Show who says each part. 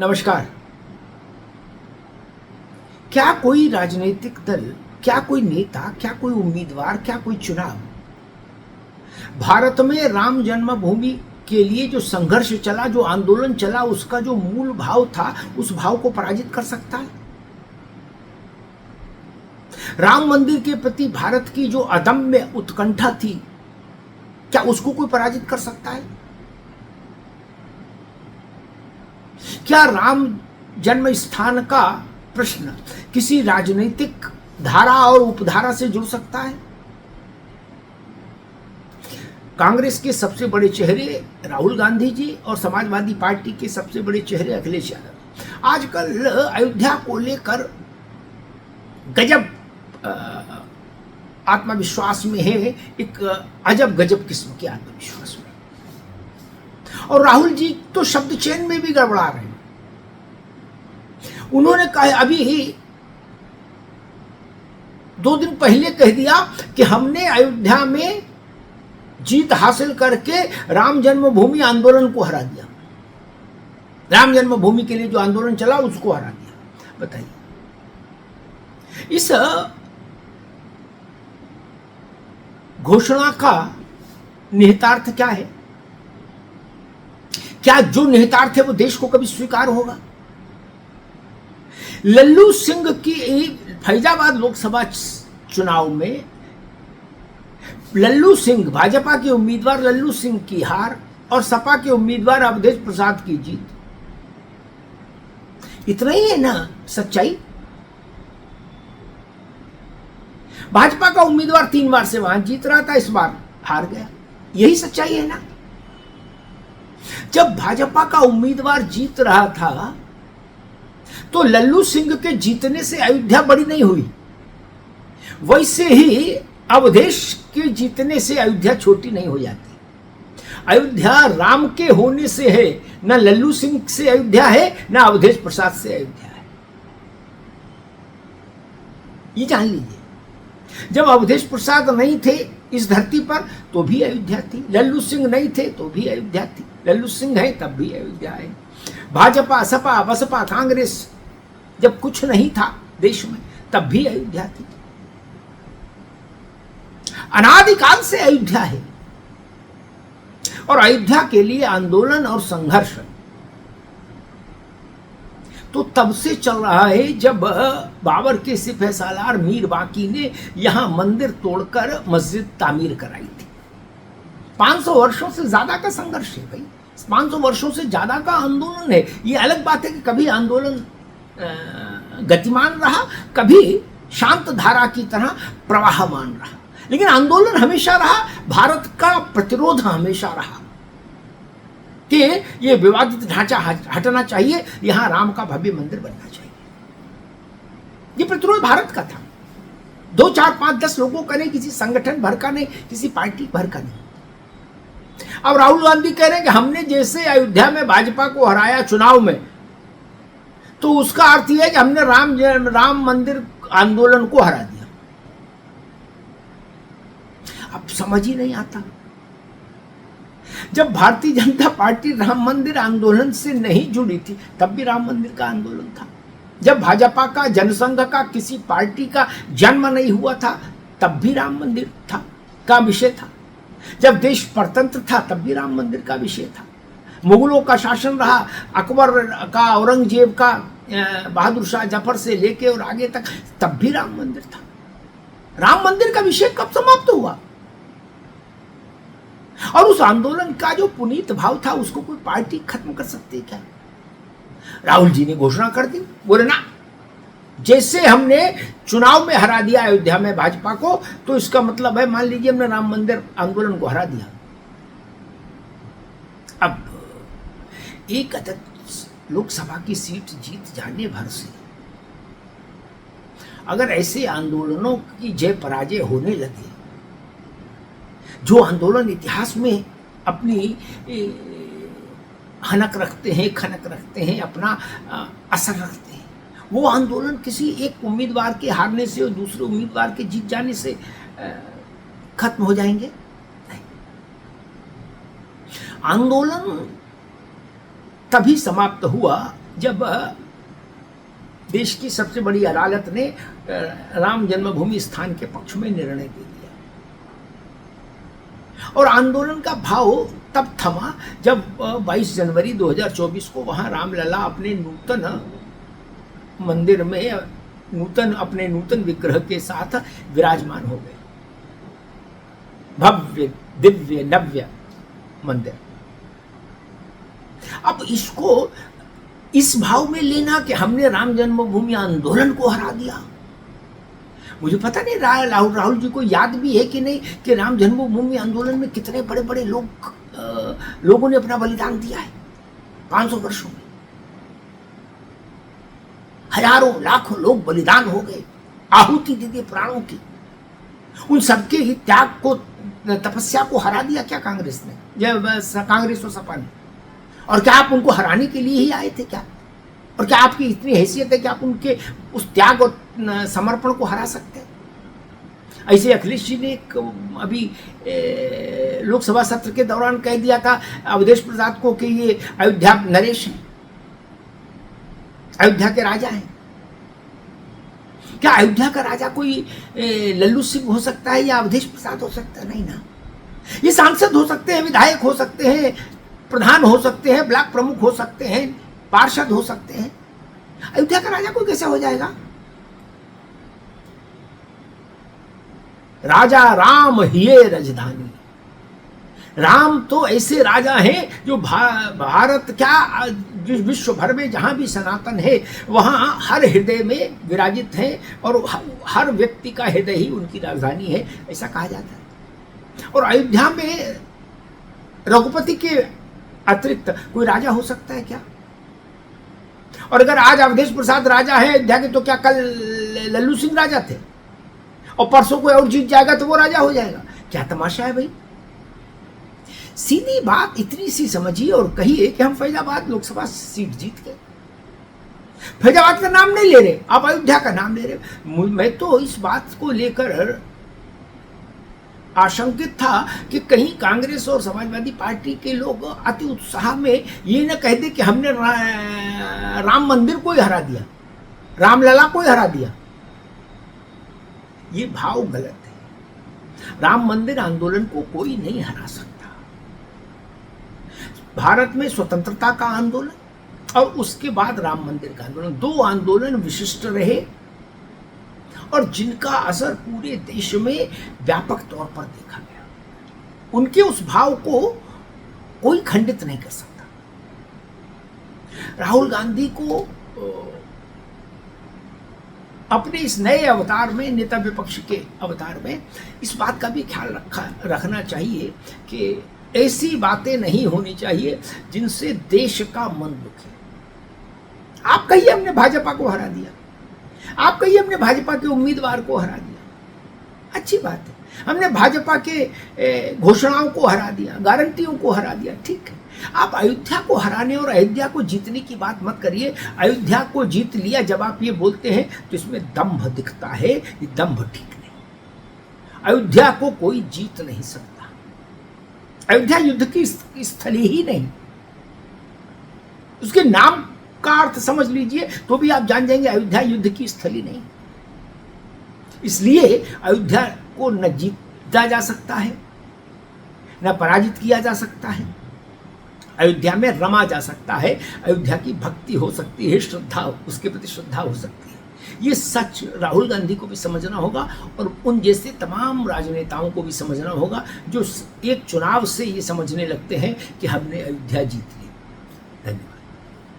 Speaker 1: नमस्कार। क्या कोई राजनीतिक दल, क्या कोई नेता, क्या कोई उम्मीदवार, क्या कोई चुनाव भारत में राम जन्मभूमि के लिए जो संघर्ष चला, जो आंदोलन चला, उसका जो मूल भाव था, उस भाव को पराजित कर सकता है? राम मंदिर के प्रति भारत की जो अदम्य उत्कंठा थी, क्या उसको कोई पराजित कर सकता है? क्या राम जन्म स्थान का प्रश्न किसी राजनीतिक धारा और उपधारा से जुड़ सकता है? कांग्रेस के सबसे बड़े चेहरे राहुल गांधी जी और समाजवादी पार्टी के सबसे बड़े चेहरे अखिलेश यादव आजकल अयोध्या को लेकर गजब आत्मविश्वास में है, एक अजब गजब किस्म के आत्मविश्वास में। और राहुल जी तो शब्द चयन में भी गड़बड़ा रहे हैं। उन्होंने कहा, अभी 2 दिन पहले कह दिया कि हमने अयोध्या में जीत हासिल करके राम जन्मभूमि आंदोलन को हरा दिया। राम जन्मभूमि के लिए जो आंदोलन चला उसको हरा दिया। बताइए, इस घोषणा का निहितार्थ क्या है? क्या जो निहितार्थ है वो देश को कभी स्वीकार होगा? लल्लू सिंह की फैजाबाद लोकसभा चुनाव में लल्लू सिंह, भाजपा के उम्मीदवार लल्लू सिंह की हार और सपा के उम्मीदवार अवधेश प्रसाद की जीत, इतना ही है ना सच्चाई? भाजपा का उम्मीदवार 3 बार से वहां जीत रहा था, इस बार हार गया, यही सच्चाई है ना? जब भाजपा का उम्मीदवार जीत रहा था तो लल्लू सिंह के जीतने से अयोध्या बड़ी नहीं हुई, वैसे ही अवधेश के जीतने से अयोध्या छोटी नहीं हो जाती। अयोध्या राम के होने से है, ना लल्लू सिंह से अयोध्या है, ना अवधेश प्रसाद से अयोध्या है। ये जान लीजिए, जब अवधेश प्रसाद नहीं थे इस धरती पर तो भी अयोध्या थी, लल्लू सिंह नहीं थे तो भी अयोध्या थी, लल्लू सिंह है तब भी अयोध्या है। भाजपा, सपा, बसपा, कांग्रेस जब कुछ नहीं था देश में तब भी अयोध्या थी। अनादिकाल से अयोध्या है और अयोध्या के लिए आंदोलन और संघर्ष तो तब से चल रहा है जब बाबर के सिपह सालार मीर बाकी ने यहां मंदिर तोड़कर मस्जिद तामीर कराई थी। 500 वर्षों से ज्यादा का संघर्ष है भाई, 500 वर्षों से ज्यादा का आंदोलन है। ये अलग बात है कि कभी आंदोलन गतिमान रहा, कभी शांत धारा की तरह प्रवाहमान रहा, लेकिन आंदोलन हमेशा रहा। भारत का प्रतिरोध हमेशा रहा कि ये विवादित ढांचा हटना चाहिए, यहां राम का भव्य मंदिर बनना चाहिए। ये प्रतिरोध भारत का था, 2, 4, 5, 10 लोगों का नहीं, किसी संगठन भर का नहीं, किसी पार्टी भर का नहीं। अब राहुल गांधी कह रहे हैं कि हमने जैसे अयोध्या में भाजपा को हराया चुनाव में, तो उसका अर्थ यह है कि हमने राम मंदिर आंदोलन को हरा दिया। अब समझ ही नहीं आता, जब भारतीय जनता पार्टी राम मंदिर आंदोलन से नहीं जुड़ी थी तब भी राम मंदिर का आंदोलन था। जब भाजपा का, जनसंघ का, किसी पार्टी का जन्म नहीं हुआ था तब भी राम मंदिर का विषय था। जब देश परतंत्र था तब भी राम मंदिर का विषय था। मुगलों का शासन रहा, अकबर का, औरंगजेब का, बहादुर शाह जफर से लेके और आगे तक, तब भी राम मंदिर था। राम मंदिर का विषय कब समाप्त हुआ? और उस आंदोलन का जो पुनीत भाव था उसको कोई पार्टी खत्म कर सकती है क्या? राहुल जी ने घोषणा कर दी, बोले ना, जैसे हमने चुनाव में हरा दिया अयोध्या में भाजपा को, तो इसका मतलब है, मान लीजिए हमने राम मंदिर आंदोलन को हरा दिया। अब एक अदद लोकसभा की सीट जीत जाने भर से अगर ऐसे आंदोलनों की जय पराजय होने लगे, जो आंदोलन इतिहास में अपनी हनक रखते हैं, खनक रखते हैं, अपना असर रखते हैं, वो आंदोलन किसी एक उम्मीदवार के हारने से और दूसरे उम्मीदवार के जीत जाने से खत्म हो जाएंगे? नहीं। आंदोलन तभी समाप्त हुआ जब देश की सबसे बड़ी अदालत ने राम जन्मभूमि स्थान के पक्ष में निर्णय दे दिया, और आंदोलन का भाव तब थमा जब 22 जनवरी 2024 को वहां रामलला अपने नूतन मंदिर में अपने नूतन विग्रह के साथ विराजमान हो गए। भव्य दिव्य नव्य मंदिर। अब इसको इस भाव में लेना कि हमने राम जन्मभूमि आंदोलन को हरा दिया, मुझे पता नहीं राहुल जी को याद भी है कि नहीं कि राम जन्मभूमि आंदोलन में कितने बड़े बड़े लोगों ने अपना बलिदान दिया है 500 वर्षों में। हजारों लाखों लोग बलिदान हो गए, आहुति दे दी प्राणों की। उन सबके ही त्याग को, तपस्या को हरा दिया क्या कांग्रेस ने, कांग्रेस और सपा ने? और क्या आप उनको हराने के लिए ही आए थे क्या? और क्या आपकी इतनी हैसियत है कि आप उनके उस त्याग और समर्पण को हरा सकते हैं? ऐसे अखिलेश जी ने अभी लोकसभा सत्र के दौरान कह दिया था अवधेश प्रसाद को कि ये अयोध्या नरेश हैं, अयोध्या के राजा हैं। क्या अयोध्या का राजा कोई लल्लू सिंह हो सकता है या अवधेश प्रसाद हो सकता है? नहीं ना। ये सांसद हो सकते हैं, विधायक हो सकते हैं, प्रधान हो सकते हैं, ब्लॉक प्रमुख हो सकते हैं, पार्षद हो सकते हैं। अयोध्या का राजा कोई कैसे हो जाएगा? राजा राम हिये राजधानी। राम तो ऐसे राजा हैं जो भारत क्या विश्व भर में जहां भी सनातन है वहां हर हृदय में विराजित है, और हर व्यक्ति का हृदय ही उनकी राजधानी है, ऐसा कहा जाता है। और अयोध्या में रघुपति के अतिरिक्त कोई राजा हो सकता है क्या? और अगर आज अवधेश प्रसाद राजा है अयोध्या के, तो क्या कल लल्लू सिंह राजा थे? और परसों कोई और जीत जाएगा तो वो राजा हो जाएगा? क्या तमाशा है भाई। सीधी बात इतनी सी समझिए और कहिए कि हम फैजाबाद लोकसभा सीट जीत गए। फैजाबाद का नाम नहीं ले रहे, आप अयोध्या का नाम ले रहे। मैं तो इस बात को लेकर आशंकित था कि कहीं कांग्रेस और समाजवादी पार्टी के लोग अति उत्साह में ये न कह दे कि हमने राम मंदिर को ही हरा दिया, रामलला को ही हरा दिया। ये भाव गलत है। राम मंदिर आंदोलन को कोई नहीं हरा सकता। भारत में स्वतंत्रता का आंदोलन और उसके बाद राम मंदिर का आंदोलन, दो आंदोलन विशिष्ट रहे और जिनका असर पूरे देश में व्यापक तौर पर देखा गया। उनके उस भाव को कोई खंडित नहीं कर सकता। राहुल गांधी को अपने इस नए अवतार में, नेता विपक्ष के अवतार में, इस बात का भी ख्याल रखना चाहिए कि ऐसी बातें नहीं होनी चाहिए जिनसे देश का मन दुखे। आप कहिए हमने भाजपा को हरा दिया, आप कहिए हमने भाजपा के उम्मीदवार को हरा दिया, अच्छी बात है। हमने भाजपा के घोषणाओं को हरा दिया, गारंटियों को हरा दिया, ठीक है। आप अयोध्या को हराने और अयोध्या को जीतने की बात मत करिए। अयोध्या को जीत लिया जब आप ये बोलते हैं तो इसमें दंभ दिखता है, ये दंभ ठीक नहीं। अयोध्या को कोई जीत नहीं सकता। अयोध्या युद्ध की स्थली ही नहीं। उसके नाम का अर्थ समझ लीजिए तो भी आप जान जाएंगे अयोध्या युद्ध की स्थली नहीं। इसलिए अयोध्या को न जीता जा सकता है, न पराजित किया जा सकता है। अयोध्या में रमा जा सकता है, अयोध्या की भक्ति हो सकती है, श्रद्धा, उसके प्रति श्रद्धा हो सकती है। ये सच राहुल गांधी को भी समझना होगा और उन जैसे तमाम राजनेताओं को भी समझना होगा जो एक चुनाव से ये समझने लगते हैं कि हमने अयोध्या जीत ली। धन्यवाद।